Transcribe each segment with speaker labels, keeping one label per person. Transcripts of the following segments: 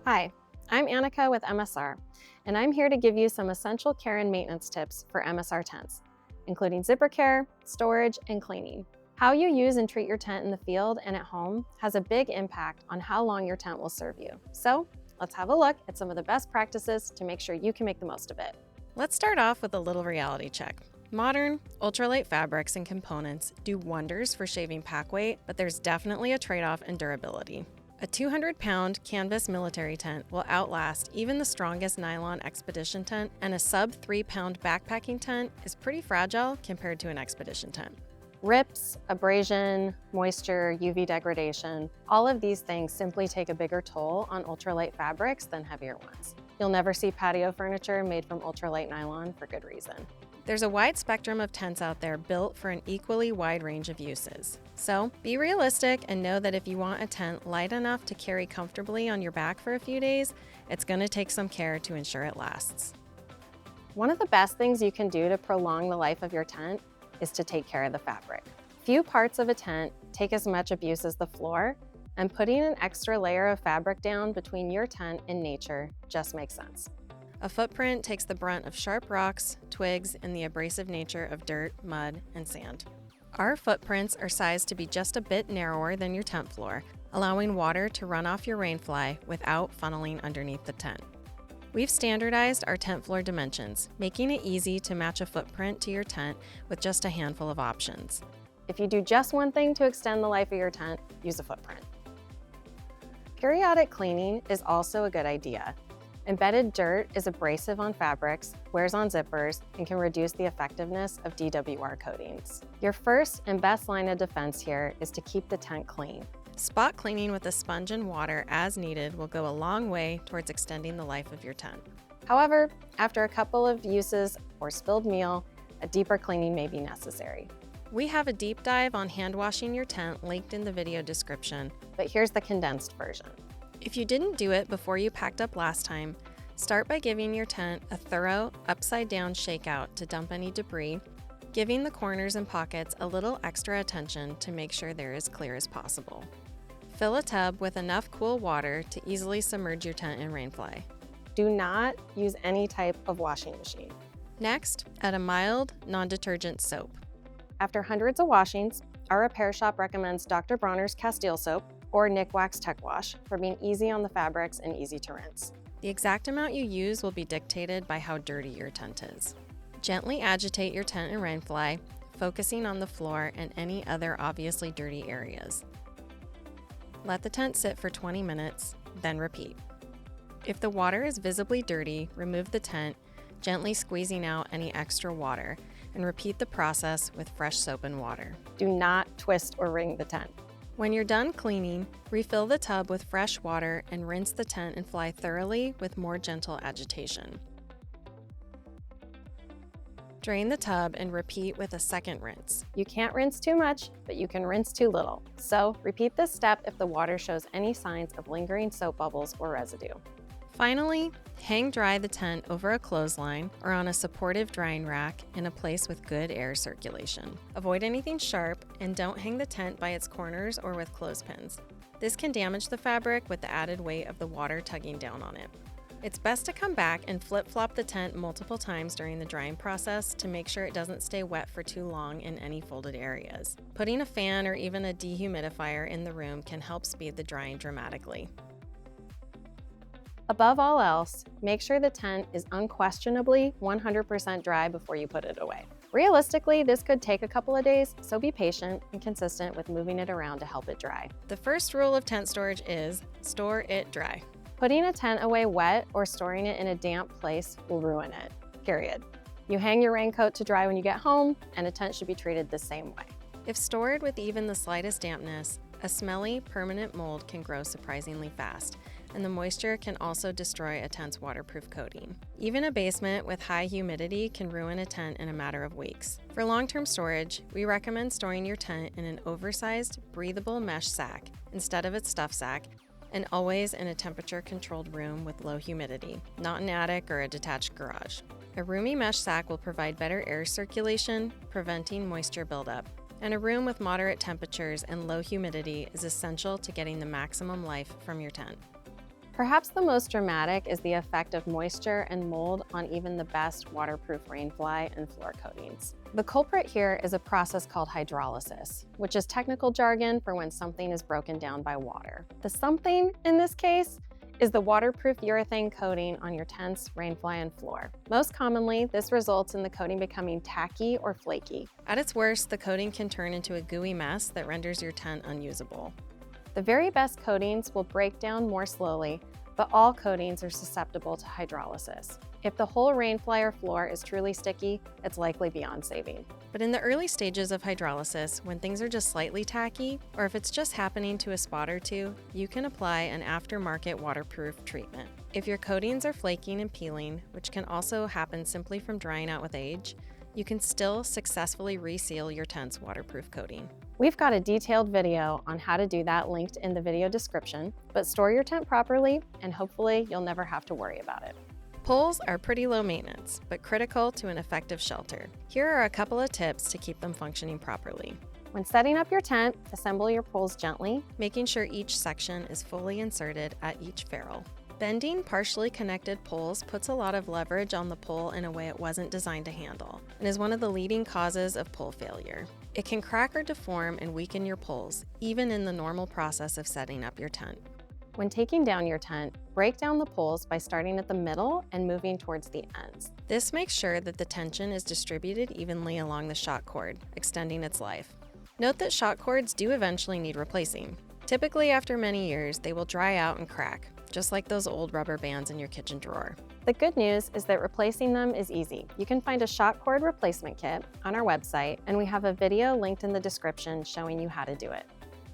Speaker 1: Hi, I'm Annika with MSR, and I'm here to give you some essential care and maintenance tips for MSR tents, including zipper care, storage, and cleaning. How you use and treat your tent in the field and at home has a big impact on how long your tent will serve you. So let's have a look at some of the best practices to make sure you can make the most of it.
Speaker 2: Let's start off with a little reality check. Modern, ultralight fabrics and components do wonders for shaving pack weight, but there's definitely a trade-off in durability. A 200-pound canvas military tent will outlast even the strongest nylon expedition tent, and a sub-3-pound backpacking tent is pretty fragile compared to an expedition tent.
Speaker 1: Rips, abrasion, moisture, UV degradation, all of these things simply take a bigger toll on ultralight fabrics than heavier ones. You'll never see patio furniture made from ultralight nylon for good reason.
Speaker 2: There's a wide spectrum of tents out there built for an equally wide range of uses. So be realistic and know that if you want a tent light enough to carry comfortably on your back for a few days, it's going to take some care to ensure it lasts.
Speaker 1: One of the best things you can do to prolong the life of your tent is to take care of the fabric. Few parts of a tent take as much abuse as the floor, and putting an extra layer of fabric down between your tent and nature just makes sense.
Speaker 2: A footprint takes the brunt of sharp rocks, twigs, and the abrasive nature of dirt, mud, and sand. Our footprints are sized to be just a bit narrower than your tent floor, allowing water to run off your rainfly without funneling underneath the tent. We've standardized our tent floor dimensions, making it easy to match a footprint to your tent with just a handful of options.
Speaker 1: If you do just one thing to extend the life of your tent, use a footprint. Periodic cleaning is also a good idea. Embedded dirt is abrasive on fabrics, wears on zippers, and can reduce the effectiveness of DWR coatings. Your first and best line of defense here is to keep the tent clean.
Speaker 2: Spot cleaning with a sponge and water as needed will go a long way towards extending the life of your tent.
Speaker 1: However, after a couple of uses or spilled meal, a deeper cleaning may be necessary.
Speaker 2: We have a deep dive on hand washing your tent linked in the video description.
Speaker 1: But here's the condensed version.
Speaker 2: If you didn't do it before you packed up last time, start by giving your tent a thorough upside-down shakeout to dump any debris, giving the corners and pockets a little extra attention to make sure they're as clear as possible. Fill a tub with enough cool water to easily submerge your tent in rainfly.
Speaker 1: Do not use any type of washing machine.
Speaker 2: Next, add a mild, non-detergent soap.
Speaker 1: After hundreds of washings, our repair shop recommends Dr. Bronner's Castile soap or Nick Wax Tech Wash for being easy on the fabrics and easy to rinse.
Speaker 2: The exact amount you use will be dictated by how dirty your tent is. Gently agitate your tent in rainfly, focusing on the floor and any other obviously dirty areas. Let the tent sit for 20 minutes, then repeat. If the water is visibly dirty, remove the tent, gently squeezing out any extra water, and repeat the process with fresh soap and water.
Speaker 1: Do not twist or wring the tent.
Speaker 2: When you're done cleaning, refill the tub with fresh water and rinse the tent and fly thoroughly with more gentle agitation. Drain the tub and repeat with a second rinse.
Speaker 1: You can't rinse too much, but you can rinse too little. So repeat this step if the water shows any signs of lingering soap bubbles or residue.
Speaker 2: Finally, hang dry the tent over a clothesline or on a supportive drying rack in a place with good air circulation. Avoid anything sharp and don't hang the tent by its corners or with clothespins. This can damage the fabric with the added weight of the water tugging down on it. It's best to come back and flip-flop the tent multiple times during the drying process to make sure it doesn't stay wet for too long in any folded areas. Putting a fan or even a dehumidifier in the room can help speed the drying dramatically.
Speaker 1: Above all else, make sure the tent is unquestionably 100% dry before you put it away. Realistically, this could take a couple of days, so be patient and consistent with moving it around to help it dry.
Speaker 2: The first rule of tent storage is store it dry.
Speaker 1: Putting a tent away wet or storing it in a damp place will ruin it, period. You hang your raincoat to dry when you get home, and a tent should be treated the same way.
Speaker 2: If stored with even the slightest dampness, a smelly, permanent mold can grow surprisingly fast, and the moisture can also destroy a tent's waterproof coating. Even a basement with high humidity can ruin a tent in a matter of weeks. For long-term storage, we recommend storing your tent in an oversized, breathable mesh sack instead of its stuff sack, and always in a temperature-controlled room with low humidity, not an attic or a detached garage. A roomy mesh sack will provide better air circulation, preventing moisture buildup. And a room with moderate temperatures and low humidity is essential to getting the maximum life from your tent.
Speaker 1: Perhaps the most dramatic is the effect of moisture and mold on even the best waterproof rainfly and floor coatings. The culprit here is a process called hydrolysis, which is technical jargon for when something is broken down by water. The something in this case is the waterproof urethane coating on your tent's rainfly and floor. Most commonly, this results in the coating becoming tacky or flaky.
Speaker 2: At its worst, the coating can turn into a gooey mess that renders your tent unusable.
Speaker 1: The very best coatings will break down more slowly, but all coatings are susceptible to hydrolysis. If the whole rainfly or floor is truly sticky, it's likely beyond saving.
Speaker 2: But in the early stages of hydrolysis, when things are just slightly tacky, or if it's just happening to a spot or two, you can apply an aftermarket waterproof treatment. If your coatings are flaking and peeling, which can also happen simply from drying out with age, you can still successfully reseal your tent's waterproof coating.
Speaker 1: We've got a detailed video on how to do that linked in the video description, but store your tent properly and hopefully you'll never have to worry about it.
Speaker 2: Poles are pretty low maintenance, but critical to an effective shelter. Here are a couple of tips to keep them functioning properly.
Speaker 1: When setting up your tent, assemble your poles gently,
Speaker 2: making sure each section is fully inserted at each ferrule. Bending partially connected poles puts a lot of leverage on the pole in a way it wasn't designed to handle, and is one of the leading causes of pole failure. It can crack or deform and weaken your poles, even in the normal process of setting up your tent.
Speaker 1: When taking down your tent, break down the poles by starting at the middle and moving towards the ends.
Speaker 2: This makes sure that the tension is distributed evenly along the shock cord, extending its life. Note that shock cords do eventually need replacing. Typically after many years, they will dry out and crack, just like those old rubber bands in your kitchen drawer.
Speaker 1: The good news is that replacing them is easy. You can find a shock cord replacement kit on our website, and we have a video linked in the description showing you how to do it.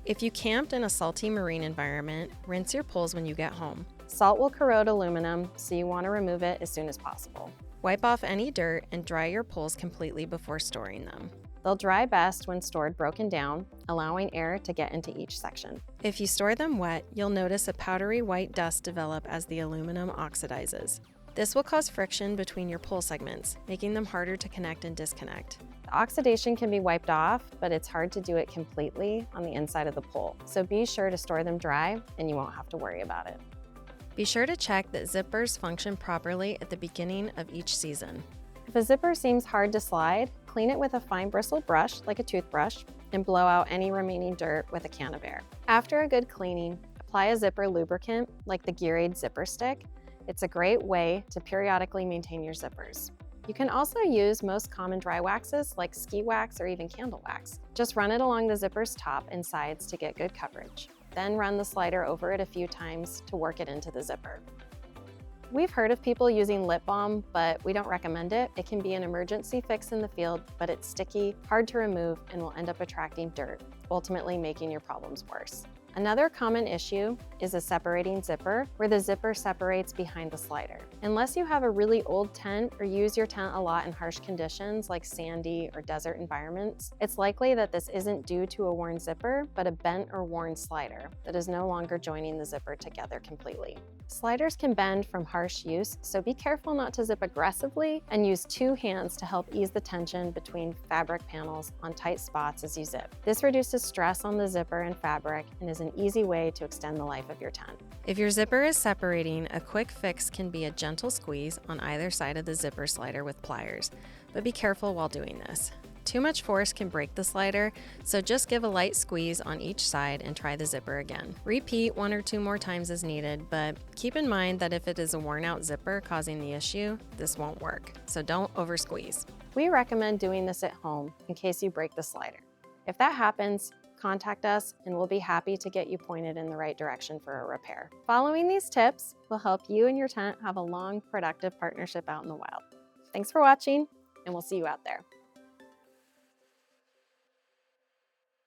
Speaker 2: If you camped in a salty marine environment, rinse your poles when you get home.
Speaker 1: Salt will corrode aluminum, so you want to remove it as soon as possible.
Speaker 2: Wipe off any dirt and dry your poles completely before storing them.
Speaker 1: They'll dry best when stored broken down, allowing air to get into each section.
Speaker 2: If you store them wet, you'll notice a powdery white dust develop as the aluminum oxidizes. This will cause friction between your pole segments, making them harder to connect and disconnect.
Speaker 1: The oxidation can be wiped off, but it's hard to do it completely on the inside of the pole. So be sure to store them dry and you won't have to worry about it.
Speaker 2: Be sure to check that zippers function properly at the beginning of each season.
Speaker 1: If a zipper seems hard to slide, clean it with a fine bristled brush, like a toothbrush, and blow out any remaining dirt with a can of air. After a good cleaning, apply a zipper lubricant, like the Gear Aid zipper stick. It's a great way to periodically maintain your zippers. You can also use most common dry waxes, like ski wax or even candle wax. Just run it along the zipper's top and sides to get good coverage. Then run the slider over it a few times to work it into the zipper. We've heard of people using lip balm, but we don't recommend it. It can be an emergency fix in the field, but it's sticky, hard to remove, and will end up attracting dirt, ultimately making your problems worse. Another common issue is a separating zipper, where the zipper separates behind the slider. Unless you have a really old tent or use your tent a lot in harsh conditions like sandy or desert environments, it's likely that this isn't due to a worn zipper, but a bent or worn slider that is no longer joining the zipper together completely. Sliders can bend from harsh use, so be careful not to zip aggressively and use two hands to help ease the tension between fabric panels on tight spots as you zip. This reduces stress on the zipper and fabric and is an easy way to extend the life of your tent.
Speaker 2: If your zipper is separating, a quick fix can be a gentle squeeze on either side of the zipper slider with pliers, but be careful while doing this. Too much force can break the slider, so just give a light squeeze on each side and try the zipper again. Repeat 1 or 2 more times as needed, but keep in mind that if it is a worn out zipper causing the issue, this won't work, so don't over squeeze.
Speaker 1: We recommend doing this at home in case you break the slider. If that happens, contact us and we'll be happy to get you pointed in the right direction for a repair. Following these tips will help you and your tent have a long, productive partnership out in the wild. Thanks for watching, and we'll see you out there.